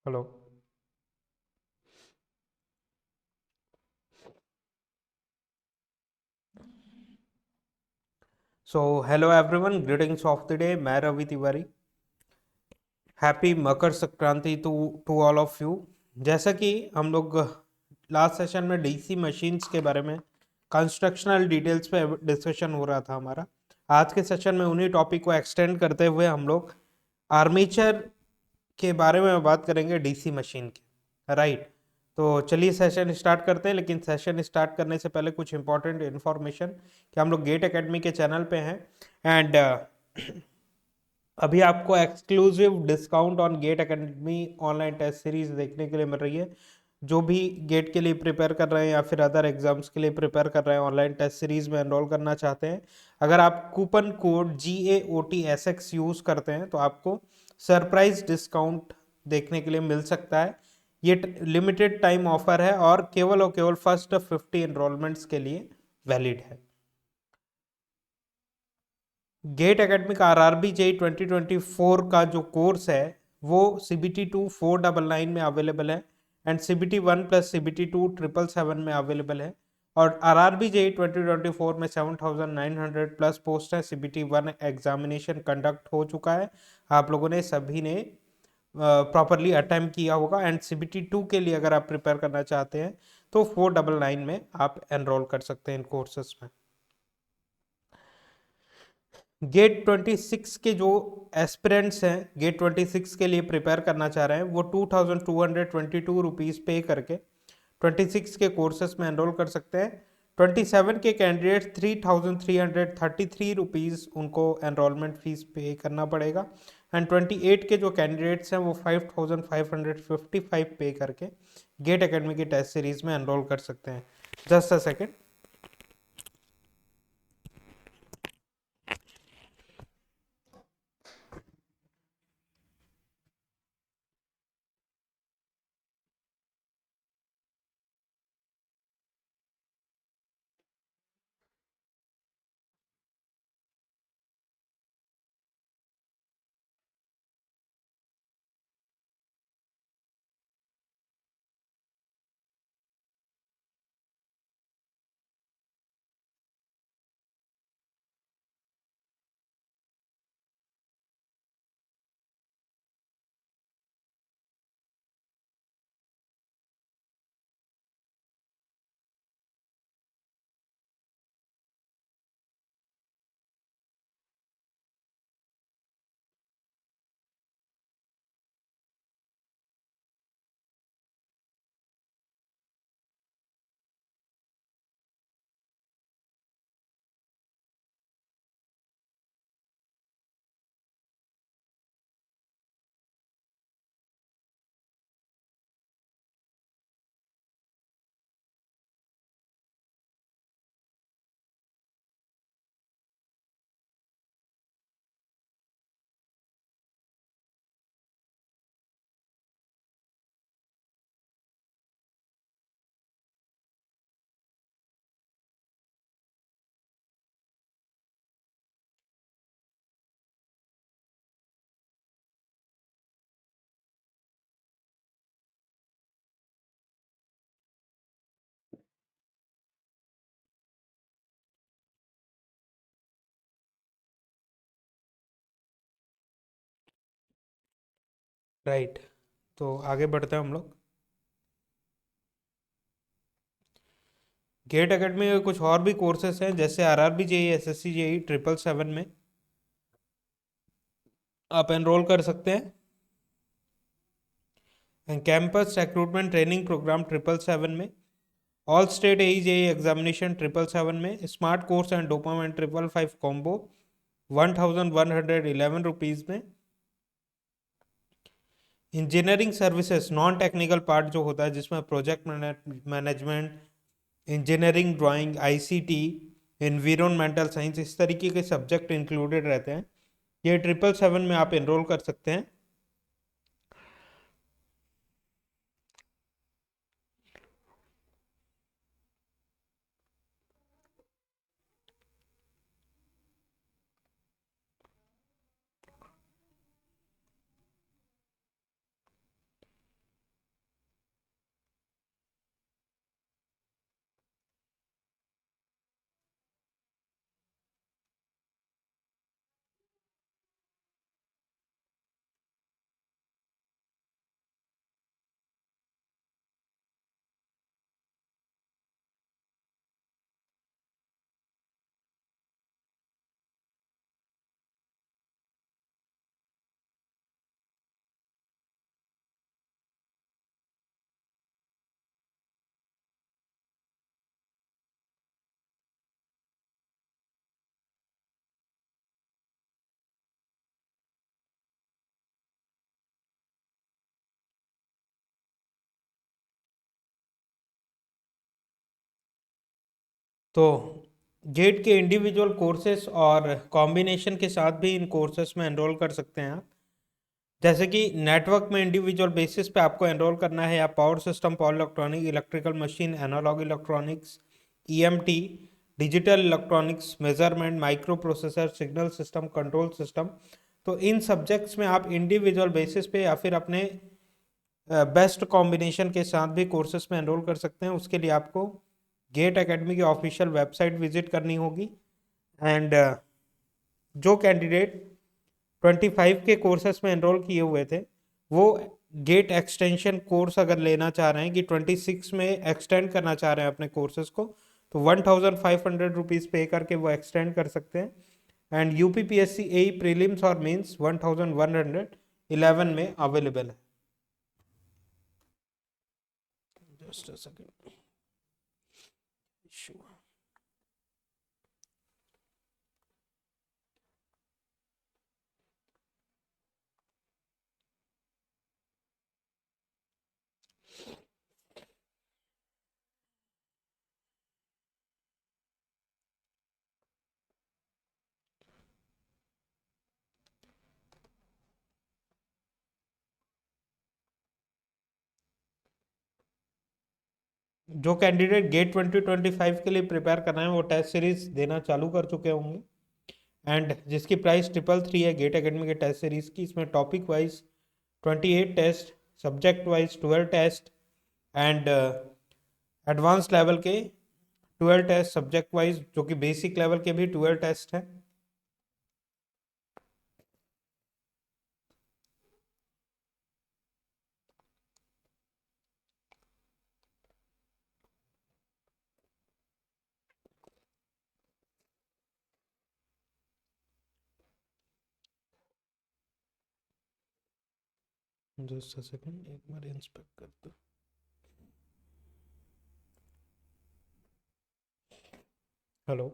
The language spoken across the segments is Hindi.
Hello. So hello everyone, greetings of the day. मैं Ravi Tiwari. Happy Makar Sankranti to to all of you. जैसा कि हम लोग लास्ट सेशन में डीसी मशीन्स के बारे में कंस्ट्रक्शनल डिटेल्स पे डिस्कशन हो रहा था हमारा। आज के सेशन में उन्हीं टॉपिक को एक्सटेंड करते हुए हम लोग आर्मेचर के बारे में बात करेंगे, डीसी मशीन के। राइट। तो चलिए सेशन स्टार्ट करते हैं, लेकिन सेशन स्टार्ट करने से पहले कुछ इंपॉर्टेंट इन्फॉर्मेशन कि हम लोग गेट एकेडमी के चैनल पे हैं एंड अभी आपको exclusive discount on GATE academy online test series देखने के लिए मिल रही है। जो भी गेट के लिए प्रिपेयर कर रहे हैं या फिर अदर एग्जाम्स के लिए प्रिपेयर कर रहे हैं, ऑनलाइन टेस्ट सीरीज में एनरोल करना चाहते हैं, अगर आप कूपन कोड GAOTSX यूज करते हैं तो आपको सरप्राइज डिस्काउंट देखने के लिए मिल सकता है। ये लिमिटेड टाइम ऑफर है और केवल फर्स्ट 50 एनरोलमेंट्स के लिए वैलिड है। गेट एकेडमिक RRB जेई 2024 का जो कोर्स है वो CBT 2 499 में अवेलेबल है एंड CBT 1 प्लस CBT 2 777 में अवेलेबल है। और RRB जेई 2024 में 7900 प्लस पोस्ट है। CBT 1 एग्जामिनेशन कंडक्ट हो चुका है, आप लोगों ने सभी ने प्रॉपरली अटेम्प्ट किया होगा। एंड CBT 2 के लिए अगर आप प्रिपेयर करना चाहते हैं तो 499 में आप एनरोल कर सकते हैं इन कोर्सेस में। गेट 26 के जो एस्पिरेंट्स हैं, गेट 26 के लिए प्रिपेयर करना चाह रहे हैं, वो 2222 पे करके 26 के कोर्सेस में एनरोल कर सकते हैं। 27 के कैंडिडेट 3333 उनको एनरोलमेंट फीस पे करना पड़ेगा एंड 28 के जो कैंडिडेट्स हैं वो 5555 पे करके गेट एकेडमी की टेस्ट सीरीज में एनरोल कर सकते हैं। Just a second. राइट। तो आगे बढ़ते हैं हम लोग। गेट एकेडमी में कुछ और भी कोर्सेस हैं, जैसे RRB जेई, SSC जेई 777 में आप एनरोल कर सकते हैं। कैंपस रिक्रूटमेंट ट्रेनिंग प्रोग्राम 777 में, all state AE JE examination 777 में, स्मार्ट कोर्स एंड डोपामेंट 555 कॉम्बो 1111 रुपीज में। Engineering services non technical part जो होता है, जिसमें project management, engineering drawing, ICT, environmental science, इस तरीके के सब्जेक्ट इंक्लूडेड रहते हैं। ये 777 में आप एनरोल कर सकते हैं। तो गेट के इंडिविजुअल कोर्सेस और कॉम्बिनेशन के साथ भी इन कोर्सेस में एनरोल कर सकते हैं आप। जैसे कि नेटवर्क में इंडिविजुअल बेसिस पे आपको एनरोल करना है, या power system, power electronic, electrical machine, analog electronics, EMT, digital electronics, measurement, microprocessor, signal system, control system. तो इन सब्जेक्ट्स में आप इंडिविजुअल बेसिस पे या फिर अपने बेस्ट कॉम्बिनेशन के साथ भी कोर्सेस में एनरोल कर सकते हैं। उसके लिए आपको गेट एकेडमी की ऑफिशियल वेबसाइट विजिट करनी होगी। एंड जो कैंडिडेट 25 के कोर्सेस में एनरोल किए हुए थे, वो गेट एक्सटेंशन कोर्स अगर लेना चाह रहे हैं कि 26 में एक्सटेंड करना चाह रहे हैं अपने कोर्सेज को, तो 1500 पे करके वो एक्सटेंड कर सकते हैं। एंड यूपीपीएससी एई प्रीलिम्स और मेंस 1111 में अवेलेबल है। Just a second. जो कैंडिडेट गेट 2025 के लिए प्रिपेयर कर रहे हैं वो टेस्ट सीरीज देना चालू कर चुके होंगे। एंड जिसकी प्राइस 333 है गेट एकेडमी के टेस्ट सीरीज की। इसमें topic wise 28 test, subject wise 12 test, and advance level के 12 टेस्ट सब्जेक्ट वाइज, जो कि बेसिक लेवल के भी 12 टेस्ट हैं। जस्ट अ सेकंड, एक बार इंस्पेक्ट करते। हेलो।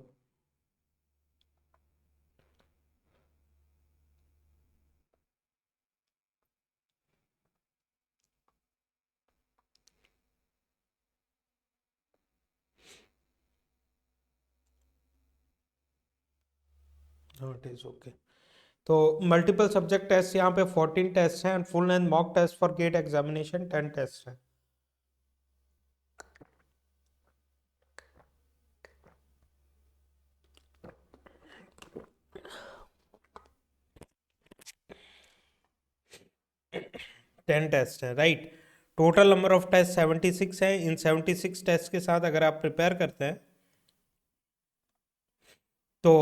हाँ, इट इज ओके। तो मल्टीपल सब्जेक्ट टेस्ट यहाँ पे 14 टेस्ट हैं, and full and mock test for GATE examination 10 test है। टेन टेस्ट है, right. Total number of test 76 है। इन 76 टेस्ट के साथ अगर आप प्रिपेयर करते हैं तो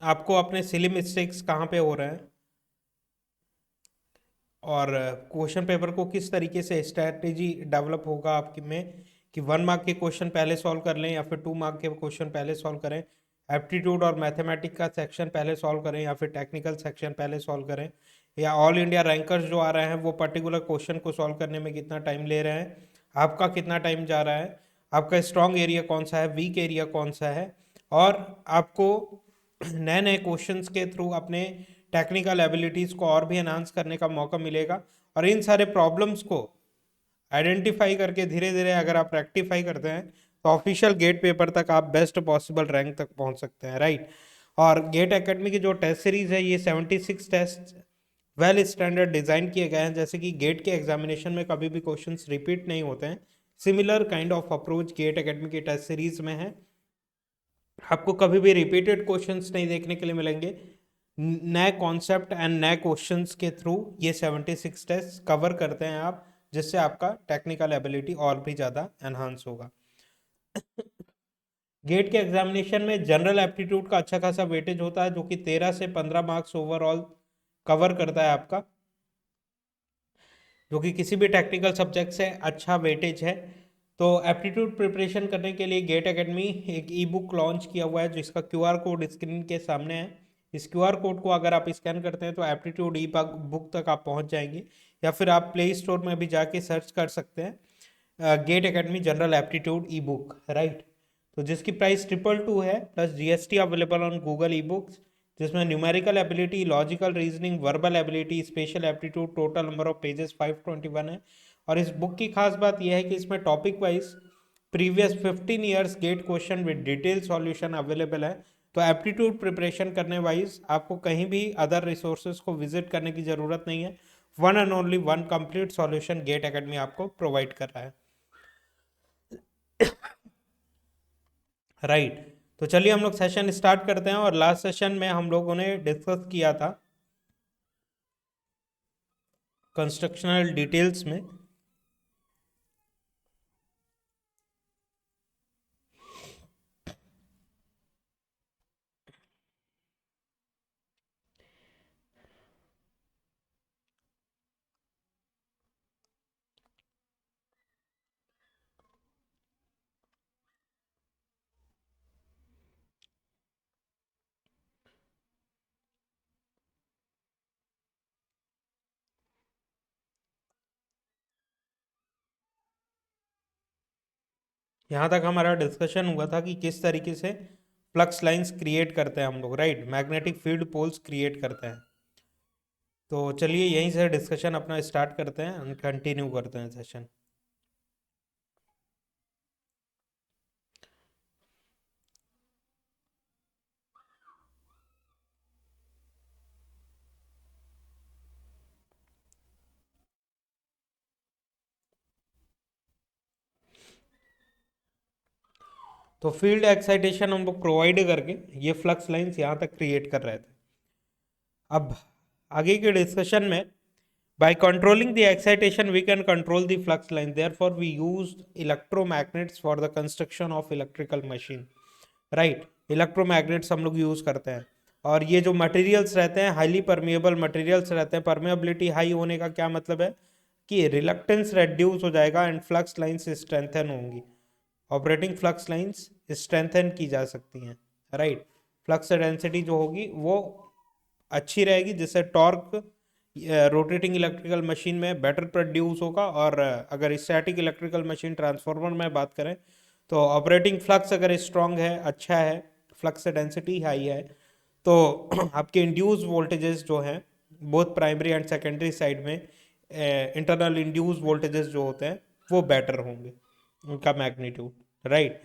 आपको अपने सिली मिस्टेक्स कहाँ पे हो रहे हैं, और क्वेश्चन पेपर को किस तरीके से स्ट्रैटेजी डेवलप होगा आपकी में, कि 1 मार्क के क्वेश्चन पहले सॉल्व कर लें या फिर 2 मार्क के क्वेश्चन पहले सॉल्व करें, एप्टीट्यूड और मैथमेटिक्स का सेक्शन पहले सॉल्व करें या फिर टेक्निकल सेक्शन पहले सॉल्व करें, या ऑल इंडिया रैंकर्स जो आ रहे हैं वो पर्टिकुलर क्वेश्चन को सॉल्व करने में कितना टाइम ले रहे हैं, आपका कितना टाइम जा रहा है, आपका स्ट्रॉन्ग एरिया कौन सा है, वीक एरिया कौन सा है, और आपको नए नए क्वेश्चंस के थ्रू अपने टेक्निकल एबिलिटीज़ को और भी एनहांस करने का मौका मिलेगा। और इन सारे प्रॉब्लम्स को आइडेंटिफाई करके धीरे धीरे अगर आप रेक्टिफाई करते हैं तो ऑफिशियल गेट पेपर तक आप बेस्ट पॉसिबल रैंक तक पहुंच सकते हैं, राइट। और गेट एकेडमी की जो टेस्ट सीरीज है, ये 76 टेस्ट वेल स्टैंडर्ड डिजाइन किए गए हैं, जैसे कि गेट के एग्जामिनेशन में कभी भी क्वेश्चंस रिपीट नहीं होते हैं। Similar kind of approach GATE academy की टेस्ट सीरीज में है। आपको कभी भी रिपीटेड क्वेश्चंस नहीं देखने के लिए मिलेंगे। नए कॉन्सेप्ट एंड नए क्वेश्चंस के थ्रू ये 76 टेस्ट कवर करते हैं आप, जिससे आपका टेक्निकल एबिलिटी और भी ज़्यादा एनहांस होगा। गेट के एग्जामिनेशन में जनरल एप्टीट्यूड का अच्छा खासा वेटेज होता है, जो कि 13 से 15 मार्क्स ओवरऑल कवर करता है आपका, जो कि किसी भी टेक्निकल सब्जेक्ट से अच्छा वेटेज है। तो एप्टीट्यूड प्रिपरेशन करने के लिए गेट एकेडमी एक ई बुक लॉन्च किया हुआ है, जिसका क्यूआर कोड स्क्रीन के सामने है। इस क्यूआर कोड को अगर आप स्कैन करते हैं तो एप्टीट्यूड ई बुक तक आप पहुंच जाएंगे, या फिर आप प्ले स्टोर में भी जाके सर्च कर सकते हैं GATE academy general aptitude e book, right. तो जिसकी प्राइस 222 है, plus GST available on Google e books, जिसमें numerical ability, logical reasoning, verbal ability, special aptitude, total number of pages 521 है। और इस बुक की खास बात यह है कि इसमें topic wise previous 15 years GATE question with detail solution available है। तो एप्टीट्यूड प्रिपरेशन करने वाइज आपको कहीं भी अदर रिसोर्सेज को विजिट करने की जरूरत नहीं है। One and only one complete solution GATE academy आपको प्रोवाइड कर रहा है। राइट तो चलिए हम लोग सेशन स्टार्ट करते हैं। और लास्ट सेशन में हम लोगों ने डिस्कस किया था कंस्ट्रक्शनल डिटेल्स में। यहाँ तक हमारा डिस्कशन हुआ था कि किस तरीके से फ्लक्स लाइंस क्रिएट करते हैं हम लोग, right, magnetic field poles create करते हैं। तो चलिए यहीं से डिस्कशन अपना स्टार्ट करते हैं और कंटिन्यू करते हैं सेशन। तो फील्ड एक्साइटेशन हम लोग प्रोवाइड करके ये फ्लक्स लाइंस यहाँ तक क्रिएट कर रहे थे। अब आगे के डिस्कशन में by controlling the excitation we can control the flux line, therefore we used electromagnets for the construction of electrical machine, right। Electromagnets हम लोग यूज करते हैं और ये जो मटेरियल्स रहते हैं हाईली परमिएबल मटेरियल्स रहते हैं। परमिएबिलिटी हाई होने का क्या मतलब है कि रिलक्टेंस रेड्यूस हो जाएगा एंड फ्लक्स लाइंस स्ट्रेंथन होंगी। ऑपरेटिंग फ्लक्स लाइंस स्ट्रेंथन की जा सकती हैं, राइट। फ्लक्स डेंसिटी जो होगी वो अच्छी रहेगी जिससे टॉर्क रोटेटिंग इलेक्ट्रिकल मशीन में बेटर प्रोड्यूस होगा। और अगर स्टैटिक इलेक्ट्रिकल मशीन ट्रांसफार्मर में बात करें तो ऑपरेटिंग फ्लक्स अगर स्ट्रांग है, अच्छा है, फ्लक्स डेंसिटी हाई है, तो आपके इंड्यूस वोल्टेजेस जो हैं both primary and secondary side में इंटरनल इंड्यूस वोल्टेजेस जो होते हैं वो बेटर होंगे, उनका मैग्नीट्यूड, राइट।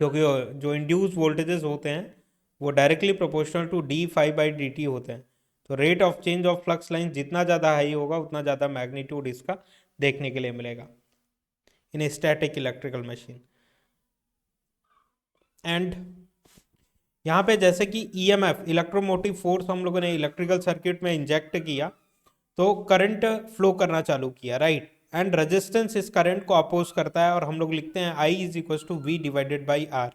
क्योंकि जो इंड्यूस वोल्टेजेस होते हैं वो directly proportional to d phi by d t होते हैं। तो rate of change of flux line जितना ज़्यादा हाई होगा उतना ज़्यादा मैग्नीट्यूड इसका देखने के लिए मिलेगा इन स्टैटिक इलेक्ट्रिकल मशीन। एंड यहाँ पे जैसे कि ईएमएफ इलेक्ट्रोमोटिव फोर्स हम लोगों ने इलेक्ट्रिकल सर्किट में इंजेक्ट किया तो करंट फ्लो करना चालू किया, राइट। एंड रेजिस्टेंस इस करंट को अपोज करता है और हम लोग लिखते हैं I is equal to V divided by R.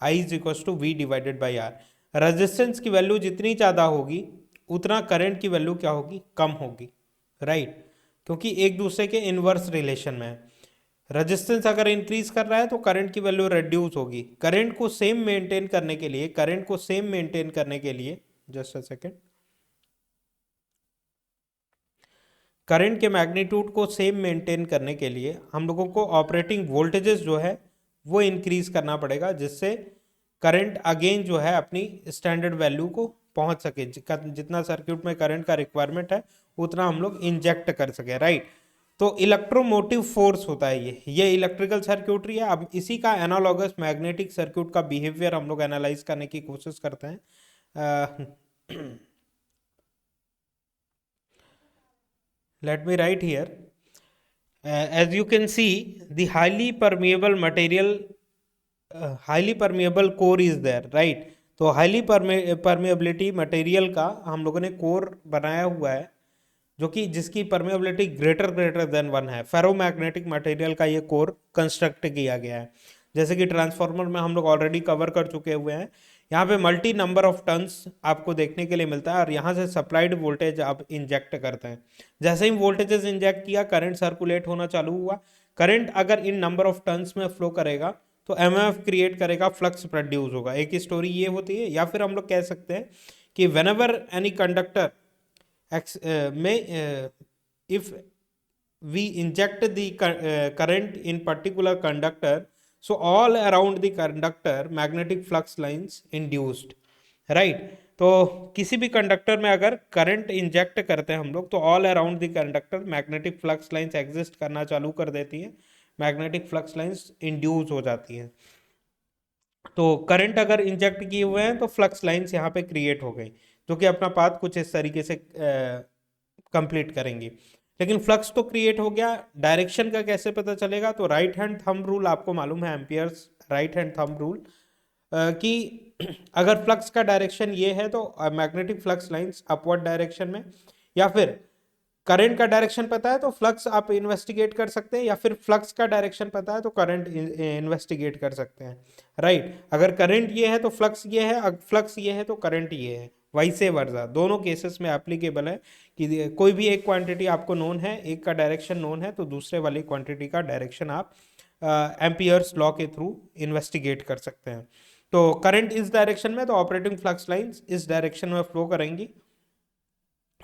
I is equal to V divided by R. Resistance की वैल्यू जितनी ज़्यादा होगी उतना करंट की वैल्यू क्या होगी, कम होगी, राइट। क्योंकि एक दूसरे के इनवर्स रिलेशन में है। रेजिस्टेंस अगर इंक्रीज कर रहा है तो करंट की वैल्यू रिड्यूस होगी। करंट को सेम मेंटेन करने के लिए, करंट को सेम मेंटेन करने के लिए, जस्ट अ सेकेंड, करंट के मैग्नीट्यूड को सेम मेंटेन करने के लिए हम लोगों को ऑपरेटिंग वोल्टेजेस जो है वो इंक्रीज करना पड़ेगा जिससे करंट अगेन जो है अपनी स्टैंडर्ड वैल्यू को पहुंच सके। जितना सर्किट में करंट का रिक्वायरमेंट है उतना हम लोग इंजेक्ट कर सके, राइट। तो इलेक्ट्रोमोटिव फोर्स होता है ये इलेक्ट्रिकल सर्क्यूटरी है। अब इसी का एनालॉगस मैग्नेटिक सर्क्यूट का बिहेवियर हम लोग एनालाइज करने की कोशिश करते हैं। let me write here, as you can see the highly permeable material, highly permeable core is there, right। तो हाईली परमेबिलिटी मटेरियल का हम लोगों ने कोर बनाया हुआ है जो कि जिसकी परमेबिलिटी ग्रेटर देन 1 है। फेरोमैग्नेटिक मटेरियल का ये कोर कंस्ट्रक्ट किया गया है जैसे कि ट्रांसफार्मर में हम लोग ऑलरेडी कवर कर चुके हुए हैं। यहाँ पे मल्टी नंबर ऑफ टर्न्स आपको देखने के लिए मिलता है और यहाँ से सप्लाइड वोल्टेज आप इंजेक्ट करते हैं। जैसे ही वोल्टेजेस इंजेक्ट किया करंट सर्कुलेट होना चालू हुआ। करंट अगर इन नंबर ऑफ टर्न्स में फ्लो करेगा तो एमएफ क्रिएट करेगा, फ्लक्स प्रोड्यूस होगा। एक स्टोरी ये होती है। या फिर हम लोग कह सकते हैं कि whenever any conductor if we inject the current in particular conductor, so all around the conductor magnetic flux lines induced, right। तो किसी भी कंडक्टर में अगर करंट इंजेक्ट करते हैं हम लोग तो all around the conductor magnetic flux lines exist करना चालू कर देती है मैग्नेटिक फ्लक्स लाइंस इंड्यूस हो जाती हैं। तो करंट अगर इंजेक्ट किए हुए हैं तो फ्लक्स लाइंस यहाँ पे क्रिएट हो गई, जो कि अपना पाथ कुछ इस तरीके से कंप्लीट करेंगी। लेकिन फ्लक्स तो क्रिएट हो गया, डायरेक्शन का कैसे पता चलेगा? तो राइट हैंड थंब रूल आपको मालूम है, amperes right hand thumb rule, कि अगर फ्लक्स का डायरेक्शन ये है तो magnetic flux lines upward direction में, या फिर करंट का डायरेक्शन पता है तो फ्लक्स आप इन्वेस्टिगेट कर सकते हैं, या फिर फ्लक्स का डायरेक्शन पता है तो करंट इन्वेस्टिगेट कर सकते हैं, राइट। अगर करंट ये है तो फ्लक्स ये है, अगर फ्लक्स ये है तो करंट ये है, वैसे वर्जा दोनों केसेस में एप्लीकेबल है कि कोई भी एक क्वांटिटी आपको नोन है, एक का डायरेक्शन नोन है, तो दूसरे वाली क्वांटिटी का डायरेक्शन आप एम्पियर्स लॉ के थ्रू इन्वेस्टिगेट कर सकते हैं। तो करंट इस डायरेक्शन में, तो ऑपरेटिंग फ्लक्स लाइंस इस डायरेक्शन में फ्लो करेंगी,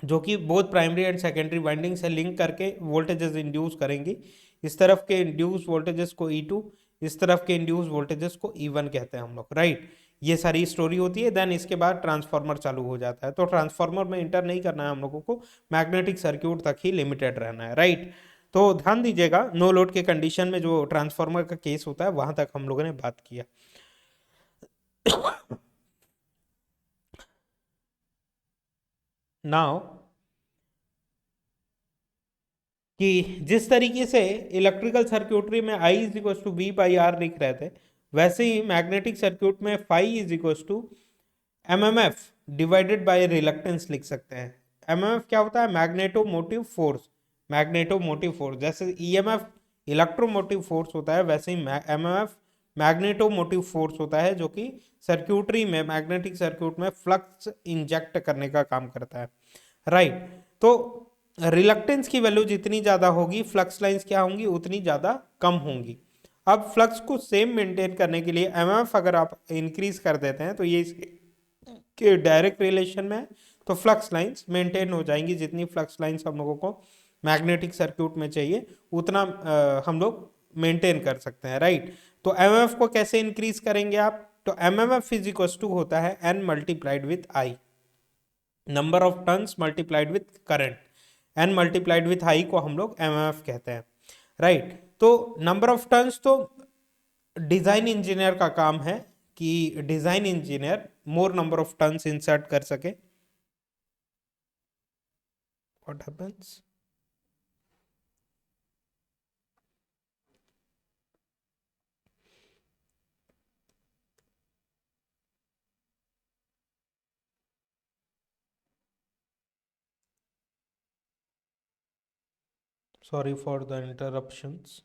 जो कि both primary and secondary winding से लिंक करके वोल्टेजेस इंड्यूस करेंगी। इस तरफ के इंड्यूस वोल्टेजेस को E2, इस तरफ के इंड्यूस वोल्टेजेस को E1 कहते हैं हम लोग, राइट। ये सारी स्टोरी होती है। देन इसके बाद ट्रांसफार्मर चालू हो जाता है। तो ट्रांसफार्मर में इंटर नहीं करना है हम लोगों को, मैग्नेटिक सर्क्यूट तक ही लिमिटेड रहना है, राइट। तो ध्यान दीजिएगा, नो लोड के कंडीशन में जो ट्रांसफार्मर का केस होता है वहां तक हम लोगों ने बात किया। नाउ कि जिस तरीके से इलेक्ट्रिकल सर्क्यूटरी में I is equal to V by R लिख रहे थे, वैसे ही मैग्नेटिक सर्क्यूट में phi is equal to MMF divided by reluctance लिख सकते हैं। MMF क्या होता है? Magnetomotive force. मैग्नेटोमोटिव फोर्स, जैसे EMF इलेक्ट्रोमोटिव फोर्स होता है, वैसे ही MMF मैग्नेटोमोटिव फोर्स होता है, जो कि सर्क्यूटरी में, मैग्नेटिक सर्क्यूट में फ्लक्स इंजेक्ट करने का काम करता है, राइट। तो रिलक्टेंस की वैल्यू जितनी ज्यादा होगी, फ्लक्स लाइंस क्या होंगी? उतनी ज्यादा कम होंगी। अब फ्लक्स को सेम मेंटेन करने के लिए MMF अगर आप इंक्रीज कर देते हैं तो ये इसके डायरेक्ट रिलेशन में है, तो फ्लक्स लाइंस मेंटेन हो जाएंगी। जितनी फ्लक्स लाइंस हम लोगों को मैग्नेटिक सर्क्यूट में चाहिए उतना हम लोग मेंटेन कर सकते हैं, राइट। तो MMF को कैसे इंक्रीज करेंगे आप? तो MMF इज इक्वल टू होता है N multiplied with I, number of turns multiplied with current. N multiplied with I को हम लोग MMF कहते हैं, राइट। तो नंबर ऑफ टर्न्स तो डिजाइन इंजीनियर का काम है कि design engineer more number of turns insert कर सके। What happens? Sorry for the interruptions.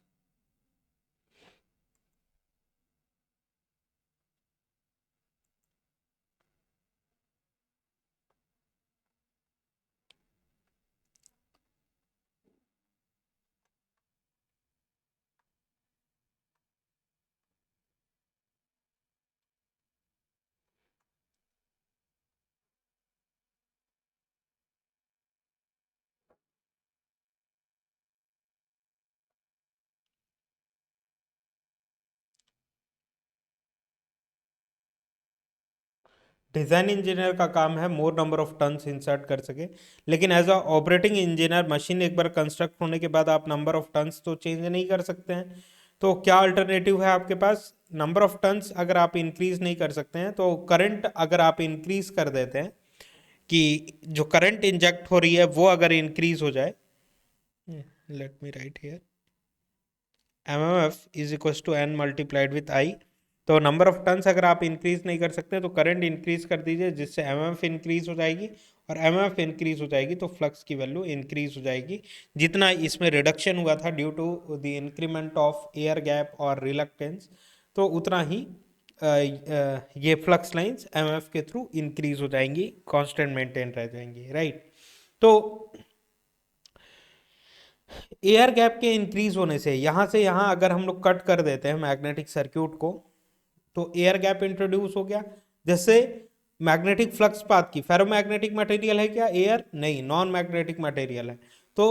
Design engineer का काम है more number of turns insert कर सके, लेकिन as a operating engineer machine एक बार कंस्ट्रक्ट होने के बाद आप नंबर ऑफ टर्न्स तो चेंज नहीं कर सकते हैं। तो क्या अल्टरनेटिव है आपके पास? नंबर ऑफ टर्न्स अगर आप इंक्रीज नहीं कर सकते हैं तो करंट अगर आप इंक्रीज कर देते हैं, कि जो करंट इंजेक्ट हो रही है वो अगर इंक्रीज हो जाए, let me write here, MMF is equal to N multiplied with I। तो नंबर ऑफ टर्न्स अगर आप इंक्रीज नहीं कर सकते तो करंट इंक्रीज कर दीजिए, जिससे MMF इंक्रीज हो जाएगी, और MMF इंक्रीज हो जाएगी तो फ्लक्स की वैल्यू इंक्रीज हो जाएगी। जितना इसमें रिडक्शन हुआ था due to the increment of air gap और रिलक्टेंस, तो उतना ही ये फ्लक्स लाइंस MMF के थ्रू इंक्रीज हो जाएंगी, कांस्टेंट मेंटेन रह जाएंगी, राइट। तो एयर गैप के इंक्रीज होने से यहाँ अगर हम लोग कट कर देते हैं मैग्नेटिक सर्क्यूट को, तो एयर गैप इंट्रोड्यूस हो गया। जैसे मैग्नेटिक फ्लक्स पाथ की, फेरोमैग्नेटिक मटेरियल है क्या एयर? नहीं, नॉन मैग्नेटिक मटेरियल है। तो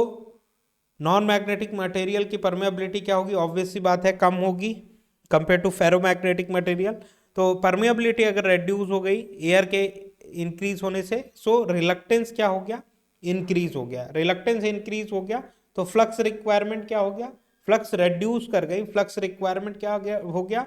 नॉन मैग्नेटिक मटेरियल की परमेबिलिटी क्या होगी? ऑब्वियस सी बात है, कम होगी कंपेयर टू फेरोमैग्नेटिक मटेरियल। तो परमेबिलिटी अगर रेड्यूस हो गई एयर के इंक्रीज होने से, सो रिलक्टेंस क्या हो गया? इंक्रीज हो गया। रिलक्टेंस इंक्रीज हो गया तो फ्लक्स रिक्वायरमेंट क्या हो गया? फ्लक्स रेड्यूस कर गई, फ्लक्स रिक्वायरमेंट क्या हो गया,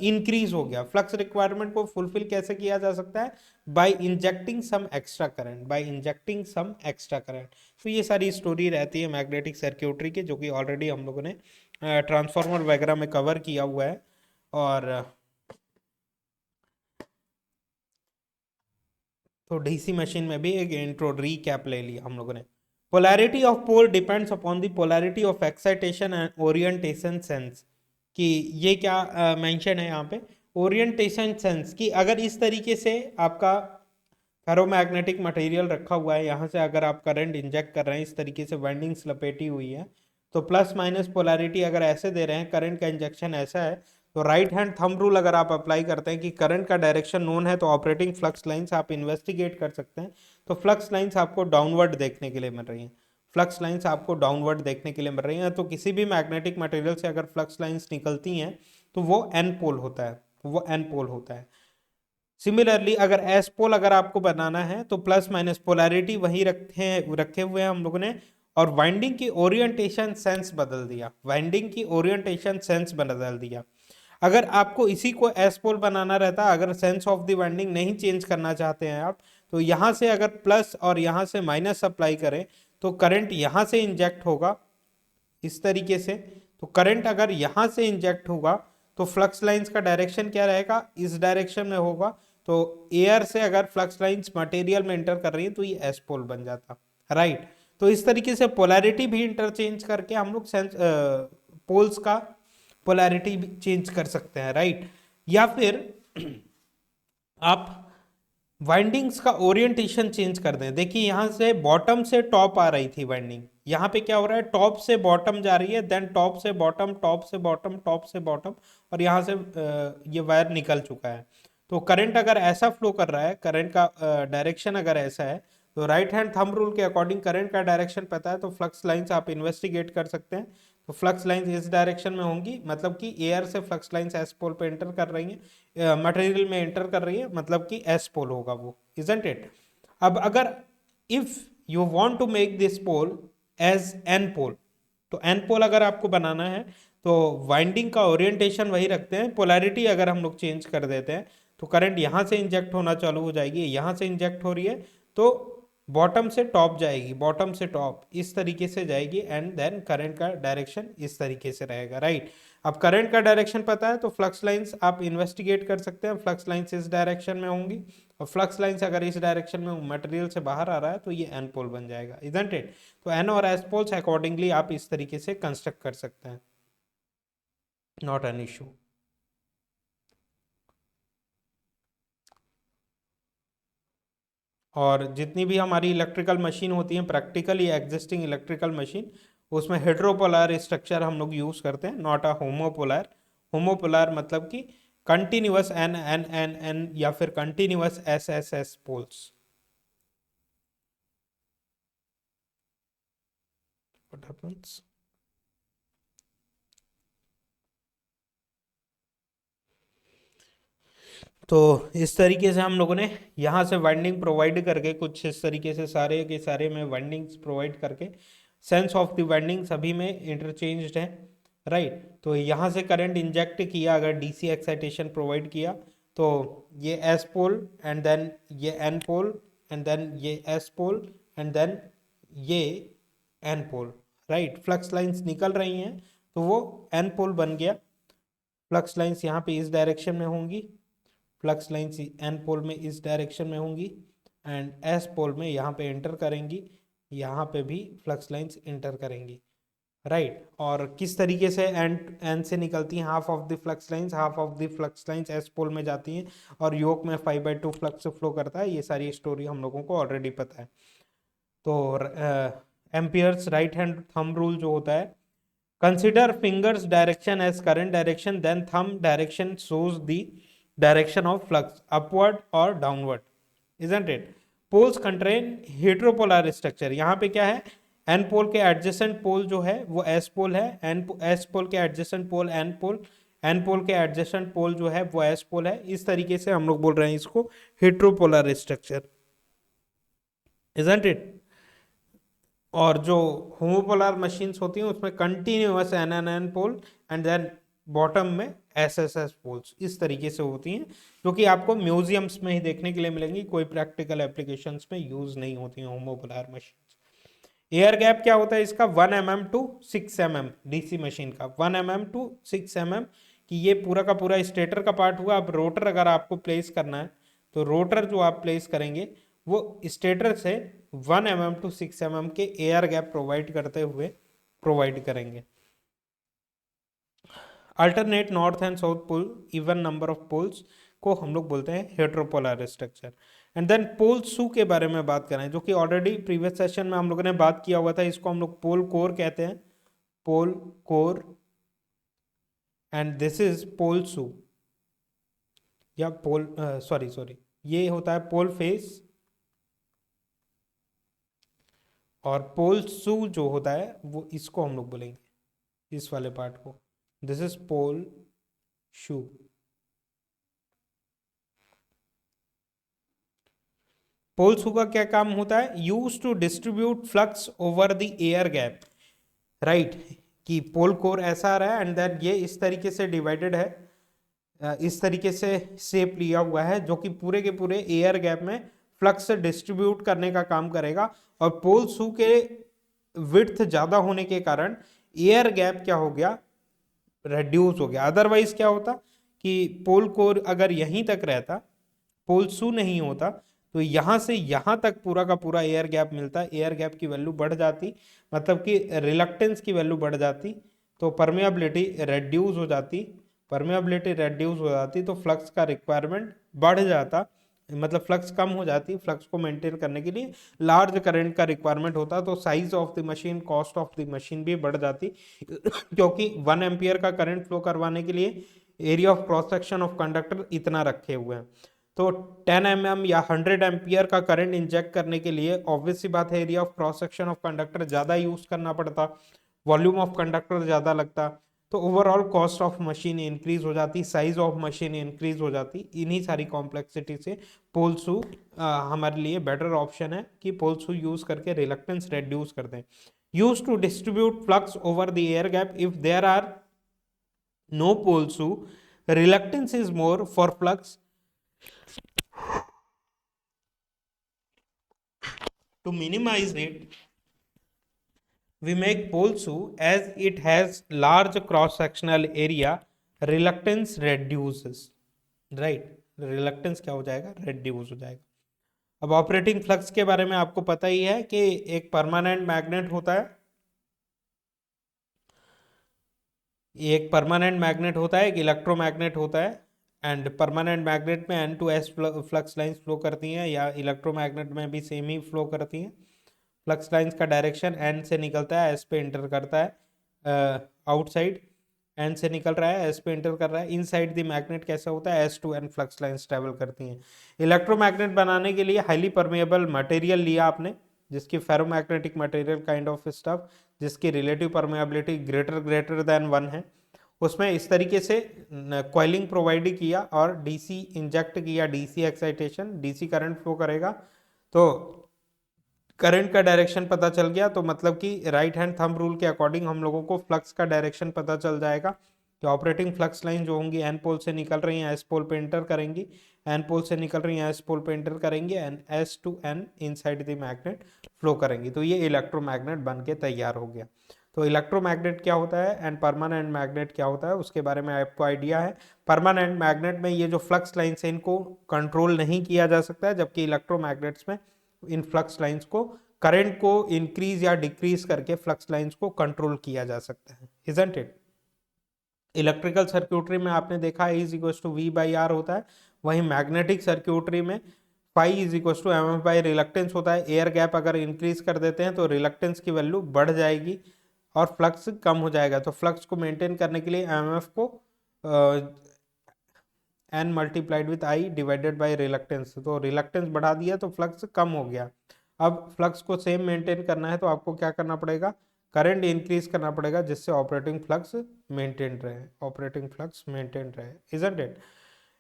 इंक्रीज हो गया। फ्लक्स रिक्वायरमेंट को फुलफिल कैसे किया जा सकता है, by injecting some extra current, by injecting some extra current. तो ये सारी स्टोरी रहती है मैग्नेटिक सर्क्यूटरी की, जो कि ऑलरेडी हम लोगों ने ट्रांसफार्मर वगैरह में कवर किया हुआ है। और तो डीसी मशीन में भी एक इंट्रो रीकैप ले लिया हम लोगों ने। Polarity of pole depends upon the polarity of excitation and orientation sense, कि ये क्या मेंशन है यहाँ पे, ओरिएंटेशन सेंस, कि अगर इस तरीके से आपका फेरोमैग्नेटिक मटेरियल रखा हुआ है, यहाँ से अगर आप करंट इंजेक्ट कर रहे हैं, इस तरीके से वाइंडिंग्स लपेटी हुई है, तो प्लस माइनस पोलैरिटी अगर ऐसे दे रहे हैं, करंट का इंजेक्शन ऐसा है, तो राइट हैंड थंब रूल अगर आप अप्लाई करते हैं कि करंट का डायरेक्शन नोन है, तो ऑपरेटिंग फ्लक्स लाइंस आप इन्वेस्टिगेट कर सकते हैं। तो फ्लक्स लाइंस आपको डाउनवर्ड देखने के लिए मिल रही हैं, फ्लक्स लाइंस आपको डाउनवर्ड देखने के लिए मिल रही हैं। तो किसी भी मैग्नेटिक मटेरियल से अगर फ्लक्स लाइंस निकलती हैं तो वो एन पोल होता है, वो एन पोल होता है। सिमिलरली अगर एस पोल अगर आपको बनाना है तो प्लस माइनस पोलैरिटी वही रखे हुए हैं हम लोगों ने, और वाइंडिंग की ओरिएंटेशन सेंस बदल दिया, वाइंडिंग की ओरिएंटेशन सेंस बदल दिया। अगर आपको इसी को एस पोल बनाना रहता, अगर सेंस ऑफ द वाइंडिंग नहीं चेंज करना चाहते हैं आप, तो यहाँ से अगर प्लस और यहाँ से माइनस अप्लाई करें तो करंट यहाँ से इंजेक्ट होगा इस तरीके से। तो करंट अगर यहाँ से इंजेक्ट होगा तो फ्लक्स लाइंस का डायरेक्शन क्या रहेगा, इस डायरेक्शन में होगा। तो एयर से अगर फ्लक्स लाइंस मटेरियल में इंटर कर रही है तो ये एस पोल बन जाता, राइट। तो इस तरीके से पोलैरिटी भी इंटरचेंज करके हम लोग पोल्स का पोलैरिटी भी चेंज कर सकते हैं, राइट। या फिर आप वाइंडिंग्स का ओरिएंटेशन चेंज कर दें। देखिए यहाँ से बॉटम से टॉप आ रही थी वाइंडिंग, यहाँ पे क्या हो रहा है, टॉप से बॉटम जा रही है, देन टॉप से बॉटम, टॉप से बॉटम, टॉप से बॉटम, और यहाँ से ये वायर निकल चुका है। तो करंट अगर ऐसा फ्लो कर रहा है, करंट का डायरेक्शन अगर ऐसा है, तो राइट हैंड थंब रूल के अकॉर्डिंग करंट का डायरेक्शन पता है, तो फ्लक्स लाइंस आप इन्वेस्टिगेट कर सकते हैं। तो फ्लक्स लाइंस इस डायरेक्शन में होंगी, मतलब कि एयर से फ्लक्स लाइंस एस पोल पे एंटर कर रही हैं, मटेरियल में एंटर कर रही है, मतलब कि एस पोल होगा वो, इजंट इट। अब अगर if you want to make this pole as N pole, तो एन पोल अगर आपको बनाना है तो वाइंडिंग का ओरिएंटेशन वही रखते हैं, पोलैरिटी अगर हम लोग चेंज कर देते हैं तो करंट यहाँ से इंजेक्ट होना चालू हो जाएगी, यहाँ से इंजेक्ट हो रही है तो बॉटम से टॉप जाएगी, बॉटम से टॉप इस तरीके से जाएगी, एंड देन करंट का डायरेक्शन इस तरीके से रहेगा, राइट। अब करंट का डायरेक्शन पता है तो फ्लक्स लाइंस आप इन्वेस्टिगेट कर सकते हैं, फ्लक्स लाइंस इस डायरेक्शन में होंगी, और फ्लक्स लाइंस अगर इस डायरेक्शन में मटेरियल से बाहर आ रहा है तो ये एन पोल बन जाएगा, इजंट इट। तो एन और एस पोल्स अकॉर्डिंगली आप इस तरीके से कंस्ट्रक्ट कर सकते हैं, नॉट एन इशू। और जितनी भी हमारी इलेक्ट्रिकल मशीन होती हैं, प्रैक्टिकली एग्जिस्टिंग इलेक्ट्रिकल मशीन, उसमें हेड्रोपोलर स्ट्रक्चर हम लोग यूज करते हैं, नॉट अ होमोपोलर। होमोपोलर मतलब कि continuous N N N N या फिर continuous S S S poles. What happens, तो इस तरीके से हम लोगों ने यहाँ से वाइंडिंग प्रोवाइड करके, कुछ इस तरीके से सारे के सारे में वाइंडिंग्स प्रोवाइड करके, सेंस ऑफ द वाइंडिंग सभी में इंटरचेंज्ड है, राइट। तो यहाँ से करंट इंजेक्ट किया, अगर डीसी एक्साइटेशन प्रोवाइड किया तो ये एस पोल एंड देन ये एन पोल एंड देन ये एस पोल एंड देन ये N pole, right. Flux lines निकल रही हैं तो वो एन पोल बन गया। फ्लक्स लाइंस यहाँ पे इस डायरेक्शन में होंगी, फ्लक्स लाइंस एन पोल में इस डायरेक्शन में होंगी, एंड एस पोल में यहाँ पे एंटर करेंगी, यहाँ पे भी फ्लक्स लाइंस एंटर करेंगी, राइट। और किस तरीके से एन एन से निकलती हैं, half of the flux lines, half of the flux lines S pole में जाती हैं, और योक में 5/2 फ्लक्स फ्लो करता है। ये सारी स्टोरी हम लोगों को ऑलरेडी पता है। तो Ampere's right hand thumb rule जो होता है, consider fingers direction as current direction, then thumb direction shows the direction of flux upward or downward, isn't it? poles contain heteropolar structure। यहाँ पे क्या है, n पोल के एडजेसेंट पोल जो है वो s पोल है, s पोल के एडजेसेंट पोल n पोल, n पोल के एडजेसेंट पोल जो है वो s पोल है। इस तरीके से हम लोग बोल रहे हैं इसको हेट्रोपोलर स्ट्रक्चर, isn't it? और जो होमोपोलर मशीन्स होती हैं उसमें continuous N N N pole and then bottom में एस एस एस पोल्स इस तरीके से होती हैं, जो कि आपको म्यूजियम्स में ही देखने के लिए मिलेंगी, कोई प्रैक्टिकल एप्लीकेशंस में यूज नहीं होती हैं होमोपोलर मशीन्स। एयर गैप क्या होता है इसका, 1 mm to 6 mm, DC machine का 1 mm टू 6 mm, कि ये पूरा का पूरा स्टेटर का पार्ट हुआ। अब रोटर अगर आपको प्लेस करना है तो रोटर जो आप प्लेस करेंगे वो स्टेटर से 1 mm टू 6 mm के एयर गैप प्रोवाइड करते हुए प्रोवाइड करेंगे। Alternate north and south pole, even number of poles को हम लोग बोलते हैं heteropolar structure. And then pole shoe के बारे में बात करें, जो कि ऑलरेडी प्रीवियस सेशन में हम लोगों ने बात किया हुआ था। इसको हम लोग पोल कोर कहते हैं, pole core, and this is pole shoe या पोल सॉरी ये होता है पोल फेस, और पोल शू जो होता है वो इसको हम लोग बोलेंगे इस वाले पार्ट को, दिस इज पोल शू। पोल शू का क्या काम होता है, use to distribute flux over the air gap, right, कि पोल कोर ऐसा आ रहा है एंड देन ये इस तरीके से डिवाइडेड है, इस तरीके से शेप लिया हुआ है, जो कि पूरे के पूरे एयर गैप में फ्लक्स डिस्ट्रीब्यूट करने का काम करेगा। और पोल शू के विड्थ ज्यादा होने के कारण एयर गैप क्या हो गया, रेड्यूस हो गया। अदरवाइज क्या होता कि पोल कोर अगर यहीं तक रहता, पोल शू नहीं होता, तो यहां से यहां तक पूरा का पूरा एयर गैप मिलता, एयर गैप की वैल्यू बढ़ जाती, मतलब कि रिलक्टेंस की वैल्यू बढ़ जाती, तो परमेबिलिटी रेड्यूस हो जाती, परमेबिलिटी रेड्यूस हो जाती तो फ्लक्स का रिक्वायरमेंट बढ़ जाता, मतलब फ्लक्स कम हो जाती। फ्लक्स को मेंटेन करने के लिए लार्ज करंट का रिक्वायरमेंट होता, तो size of the machine, cost of the machine भी बढ़ जाती क्योंकि 1 एम्पियर का करंट फ्लो करवाने के लिए area of cross section of conductor इतना रखे हुए हैं, तो 10 mm या 100 एम्पियर का करंट इंजेक्ट करने के लिए ऑब्वियस सी बात है area of cross section of conductor ज्यादा यूज करना पड़ता, वॉल्यूम ऑफ कंडक्टर ज्यादा लगता, तो overall cost of machine increase हो जाती, साइज ऑफ मशीन इंक्रीज हो जाती। इन्हीं सारी कॉम्प्लेक्सिटी से पोल शू हमारे लिए बेटर ऑप्शन है कि पोल शू यूज करके रिलक्टेंस रेड्यूस कर दें। Use to distribute flux over the air gap, if there are no pole shoe reluctance is more for flux to minimize it, we make pole shoe as it has large cross sectional area, reluctance reduces, right, reluctance क्या हो जाएगा, reduce हो जाएगा। अब ऑपरेटिंग फ्लक्स के बारे में आपको पता ही है कि एक परमानेंट मैग्नेट होता है, एक परमानेंट मैग्नेट होता है, एक इलेक्ट्रोमैग्नेट होता है, एंड परमानेंट मैग्नेट में N to S flux lines flow करती हैं, या इलेक्ट्रोमैग्नेट में भी सेम ही फ्लो करती हैं। फ्लक्स लाइंस का डायरेक्शन एन से निकलता है, एस पे इंटर करता है, आउटसाइड एन से निकल रहा है, एस पे इंटर कर रहा है, इनसाइड द मैग्नेट कैसा होता है, S to N flux lines travel करती हैं। इलेक्ट्रोमैग्नेट बनाने के लिए हाईली परमेएबल मटेरियल लिया आपने, जिसकी ferromagnetic material kind of stuff, जिसकी रिलेटिव परमेबिलिटी ग्रेटर देन 1 है, उसमें इस तरीके से कॉइलिंग प्रोवाइड किया और डीसी इंजेक्ट किया, DC excitation, DC current flow करेगा, तो करंट का डायरेक्शन पता चल गया, तो मतलब कि राइट हैंड थंब रूल के अकॉर्डिंग हम लोगों को फ्लक्स का डायरेक्शन पता चल जाएगा कि ऑपरेटिंग फ्लक्स लाइन जो होंगी एन पोल से निकल रही हैं, एस पोल पे इंटर करेंगी, एन पोल से निकल रही हैं, एस पोल पे इंटर करेंगी, and S to N inside the magnet flow करेंगी, तो ये इलेक्ट्रोमैग्नेट बन के तैयार हो गया। तो इलेक्ट्रोमैग्नेट क्या होता है एंड परमानेंट मैग्नेट क्या होता है उसके बारे में आपको आइडिया है। परमानेंट मैग्नेट में ये जो फ्लक्स लाइन्स है इनको कंट्रोल नहीं किया जा सकता है, जबकि इलेक्ट्रोमैग्नेट्स में इन फ्लक्स लाइंस को, करंट को इंक्रीज या डिक्रीज करके फ्लक्स लाइंस को कंट्रोल किया जा सकता है, इजंट इट। इलेक्ट्रिकल सर्क्यूटरी में आपने देखा E is equal to V by R होता है, वहीं मैग्नेटिक सर्क्यूटरी में phi is equal to MF by reluctance होता है। एयर गैप अगर इंक्रीज कर देते हैं तो रिलक्टेंस की वैल्यू बढ़ जाएगी और फ्लक्स कम हो जाएगा, तो फ्लक्स को मेंटेन करने के लिए MF को N multiplied with I divided by reluctance, तो रिलक्टेंस बढ़ा दिया तो फ्लक्स कम हो गया। अब फ्लक्स को सेम मेंटेन करना है तो आपको क्या करना पड़ेगा, करंट इंक्रीज करना पड़ेगा, जिससे ऑपरेटिंग फ्लक्स मेंटेन रहे, ऑपरेटिंग फ्लक्स मेंटेन रहे, isn't it.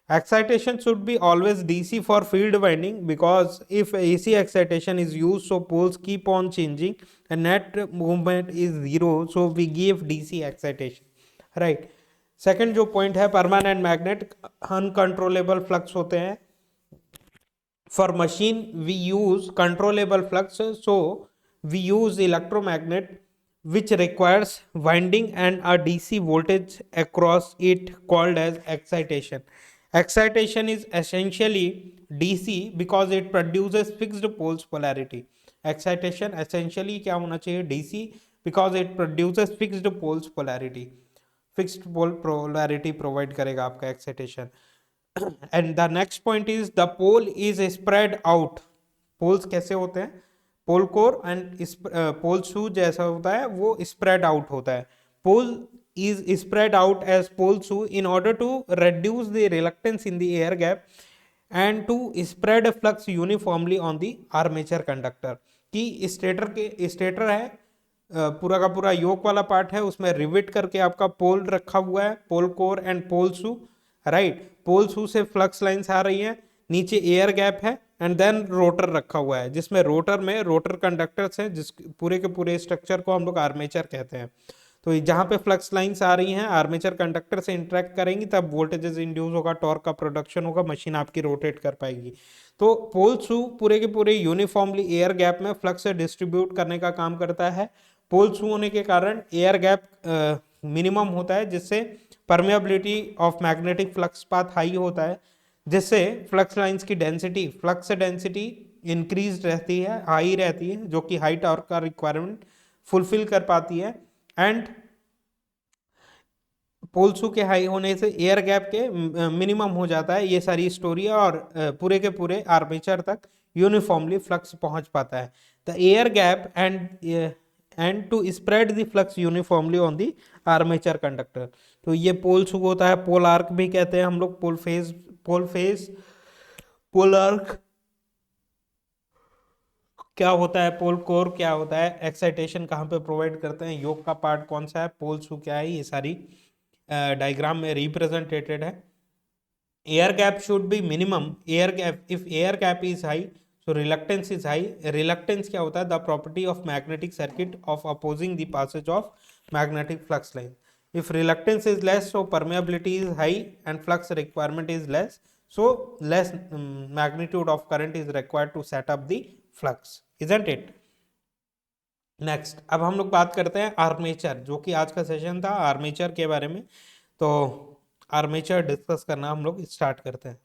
Excitation should be always DC for field winding, because if AC excitation is used, so poles keep on changing and net movement is zero, so we give DC excitation, right? Second जो पॉइंट है, परमानेंट मैग्नेट अनकंट्रोलेबल फ्लक्स होते हैं. For machine we use controllable flux, so we use electromagnet which requires winding and a DC voltage across it called as excitation. Excitation is essentially DC because it produces fixed poles polarity. Excitation essentially क्या होना चाहिए? DC, because it produces fixed poles polarity. Fixed pole polarity provide करेगा आपका excitation. And the next point is the pole is spread out. Poles कैसे होते हैं? पोल कोर एंड पोल शू जैसा होता है वो स्प्रेड आउट होता है. Pole is spread out as pole shoe in order to reduce the reluctance in the air gap and to spread a flux uniformly on the armature conductor. कि स्टेटर है, पूरा का पूरा योक वाला पार्ट है, उसमें रिविट करके आपका पोल रखा हुआ है, pole core and pole shoe, right. Pole shoe से फ्लक्स लाइंस आ रही हैं, नीचे एयर गैप है एंड देन रोटर रखा हुआ है, जिसमें रोटर में रोटर कंडक्टर्स हैं, जिस पूरे के पूरे स्ट्रक्चर को हम लोग आर्मेचर कहते हैं. तो जहाँ पे फ्लक्स लाइंस आ रही हैं आर्मेचर कंडक्टर से इंटरेक्ट करेंगी, तब वोल्टेजेस इंड्यूस होगा, टॉर्क का प्रोडक्शन होगा, मशीन आपकी रोटेट कर पाएगी. तो पोल शू पूरे के पूरे यूनिफॉर्मली एयर गैप में फ्लक्स से डिस्ट्रीब्यूट करने का काम करता है. पोल शू होने के कारण एयर गैप मिनिमम होता है, जिससे permeability of magnetic flux path high होता है, जिससे फ्लक्स लाइंस की डेंसिटी, फ्लक्स डेंसिटी इंक्रीज रहती है, हाई रहती है, जो कि हाई टॉर्क का रिक्वायरमेंट फुलफिल कर पाती है. एंड पोल शू के हाई होने से एयर गैप के मिनिमम हो जाता है. ये सारी स्टोरी है, और पूरे के पूरे आर्मेचर तक यूनिफॉर्मली फ्लक्स पहुंच पाता है. The air gap and to spread the flux uniformly on the armature conductor. तो ये पोल शू होता है. पोल आर्क भी कहते हैं हम लोग, पोल आर्क क्या होता है, पोल कोर क्या होता है, एक्साइटेशन कहाँ पे प्रोवाइड करते हैं, योग का पार्ट कौन सा है, पोल शू क्या है, ये सारी डायग्राम में रिप्रेजेंटेटेड है. Air gap should be minimum. Air gap, if air gap is high so reluctance is high. Reluctance क्या होता है? The property of magnetic circuit of opposing the passage of magnetic flux line. If reluctance is less, so permeability is high and flux requirement is less, so less magnitude of current is required to set up the flux, isn't it? Next, अब हम लोग बात करते हैं आर्मेचर, जो कि आज का सेशन था आर्मेचर के बारे में. तो आर्मेचर डिस्कस करना हम लोग स्टार्ट करते हैं.